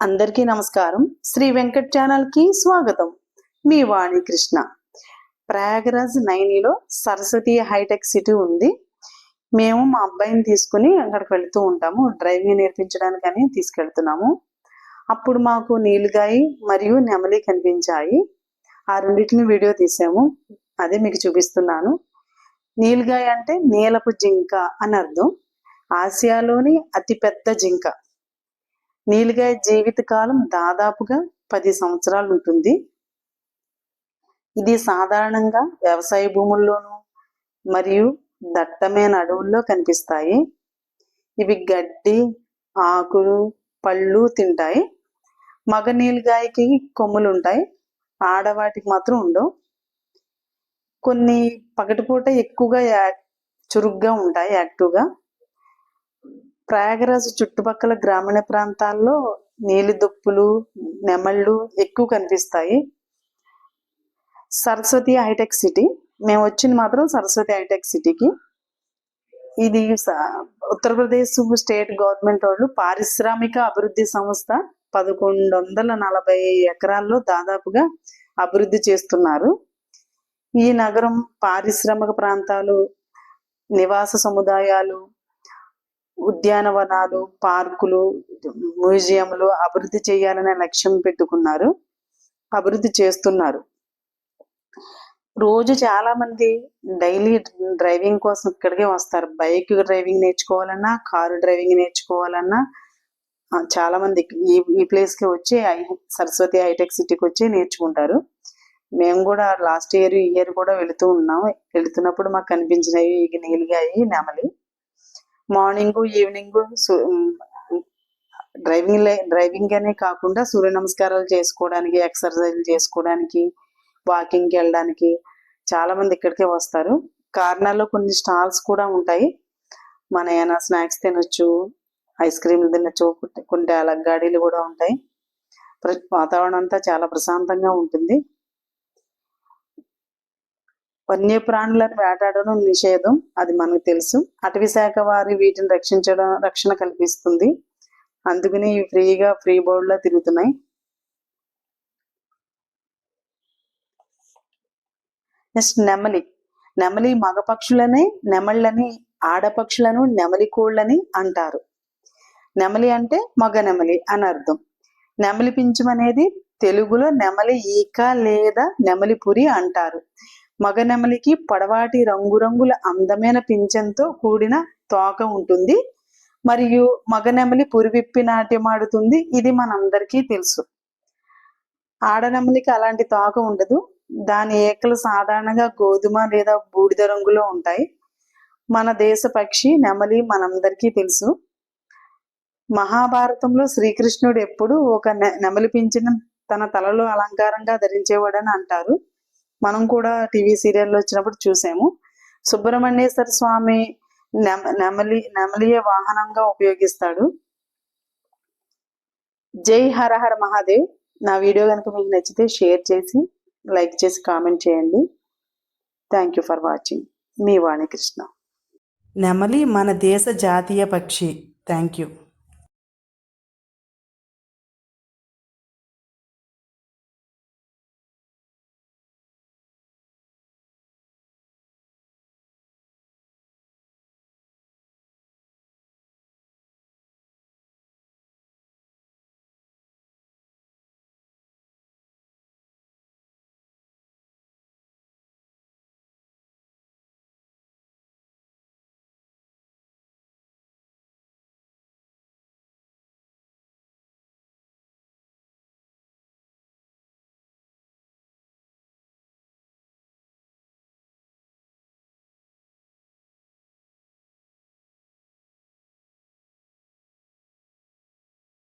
అందరికీ నమస్కారం. శ్రీ వెంకట్ ఛానల్ కి స్వాగతం. మీ వాణి కృష్ణ. ప్రయాగరాజ్ 9లో సరస్వతి హైటెక్ సిటీ ఉంది. మేము మా అబ్బాయిని తీసుకుని అక్కడికి వెళ్తూ ఉంటాము. డ్రైవింగ్ నేర్పించడానికని తీసుకెళ్తున్నాము. అప్పుడు మాకు నీలుగాయి మరియు నెమలి కనిపించాయి. ఆ రెండింటిని వీడియో తీసాము. అదే మీకు చూపిస్తున్నాను. నీలుగాయ అంటే నీలపు జింక అని అర్థం. ఆసియాలోని అతిపెద్ద జింక. నీలుగాయ జీవితకాలం దాదాపుగా 10 సంవత్సరాలు ఉంటుంది. ఇది సాధారణంగా వ్యవసాయ భూముల్లోనూ మరియు దట్టమైన అడవుల్లో కనిపిస్తాయి. ఇవి గడ్డి, ఆకులు, పళ్ళు తింటాయి. మగ నీలుగాయకి కొమ్ములు ఉంటాయి, ఆడవాటికి మాత్రం ఉండవు. కొన్ని పగటిపూట ఎక్కువగా చురుగ్గా ఉంటాయి, యాక్టివ్గా. ప్రయాగరాజ్ చుట్టుపక్కల గ్రామీణ ప్రాంతాల్లో నీలిదుప్పులు, నెమళ్ళు ఎక్కువ కనిపిస్తాయి. సరస్వతి హైటెక్ సిటీ, మేము వచ్చింది మాత్రం సరస్వతి హైటెక్ సిటీకి. ఇది ఉత్తరప్రదేశ్ స్టేట్ గవర్నమెంట్ వాళ్ళు పారిశ్రామిక అభివృద్ధి సంస్థ 1140 ఎకరాల్లో దాదాపుగా అభివృద్ధి చేస్తున్నారు. ఈ నగరం పారిశ్రామిక ప్రాంతాలు, నివాస సముదాయాలు, ఉద్యానవనాలు, పార్కులు, మ్యూజియంలు అభివృద్ధి చేయాలనే లక్ష్యం పెట్టుకున్నారు, అభివృద్ధి చేస్తున్నారు. రోజు చాలా మంది డైలీ డ్రైవింగ్ కోసం ఇక్కడికే వస్తారు. బైక్ డ్రైవింగ్ నేర్చుకోవాలన్నా, కారు డ్రైవింగ్ నేర్చుకోవాలన్నా చాలా మంది ఈ ప్లేస్కి వచ్చి సరస్వతి హైటెక్ సిటీకి వచ్చి నేర్చుకుంటారు. మేము కూడా లాస్ట్ ఇయర్, ఈ ఇయర్ కూడా వెళుతూ ఉన్నాం. వెళుతున్నప్పుడు మాకు కనిపించినవి ఈ నీలుగాయి, నెమలి. మార్నింగ్, ఈవినింగ్ డ్రైవింగ్ అనే కాకుండా సూర్య నమస్కారాలు చేసుకోవడానికి, ఎక్సర్సైజ్ చేసుకోవడానికి, వాకింగ్కి వెళ్ళడానికి చాలా మంది ఇక్కడికే వస్తారు. కార్నర్లో కొన్ని స్టాల్స్ కూడా ఉంటాయి. మన ఏమైనా స్నాక్స్ తినొచ్చు, ఐస్ క్రీమ్లు తినొచ్చు, కొన్ని అలగ్గాడీలు కూడా ఉంటాయి. వాతావరణం అంతా చాలా ప్రశాంతంగా ఉంటుంది. వన్యప్రాణులను వేటాడడం నిషేధం, అది మనకు తెలుసు. అటవీ శాఖ వారి వీటిని రక్షణ కల్పిస్తుంది. అందుకని ఇవి ఫ్రీ బోర్డులో తిరుగుతున్నాయి. నెక్స్ట్ నెమలి. నెమలి మగ పక్షులని, నెమళ్ళని ఆడపక్షులను నెమలి కోళ్ళని అంటారు. నెమలి అంటే మగ నెమలి అని అర్థం. నెమలి పింఛం అనేది తెలుగులో నెమలి ఈక లేదా నెమలి పురి అంటారు. మగ నెమలికి పొడవాటి రంగురంగుల అందమైన పింఛంతో కూడిన తోక ఉంటుంది మరియు మగ నెమలి పురివిప్పి నాట్యమాడుతుంది. ఇది మనందరికీ తెలుసు. ఆడనెమలికి అలాంటి తోక ఉండదు. దాని ఏకలు సాధారణంగా గోధుమ లేదా బూడిద రంగులో ఉంటాయి. మన దేశ పక్షి నెమలి మనందరికీ తెలుసు. మహాభారతంలో శ్రీకృష్ణుడు ఎప్పుడు ఒక నెమలి పింఛను తన తలలో అలంకారంగా ధరించేవాడని అంటారు. మనం కూడా టీవీ సీరియల్లో వచ్చినప్పుడు చూసాము. సుబ్రహ్మణ్యేశ్వర స్వామి నెమలియే వాహనంగా ఉపయోగిస్తాడు. జై హర హర మహాదేవ్. నా వీడియో కనుక మీకు నచ్చితే షేర్ చేసి, లైక్ చేసి, కామెంట్ చేయండి. Thank you for watching. మీ వాణి కృష్ణ. నెమలి మన దేశ జాతీయ పక్షి. Thank you.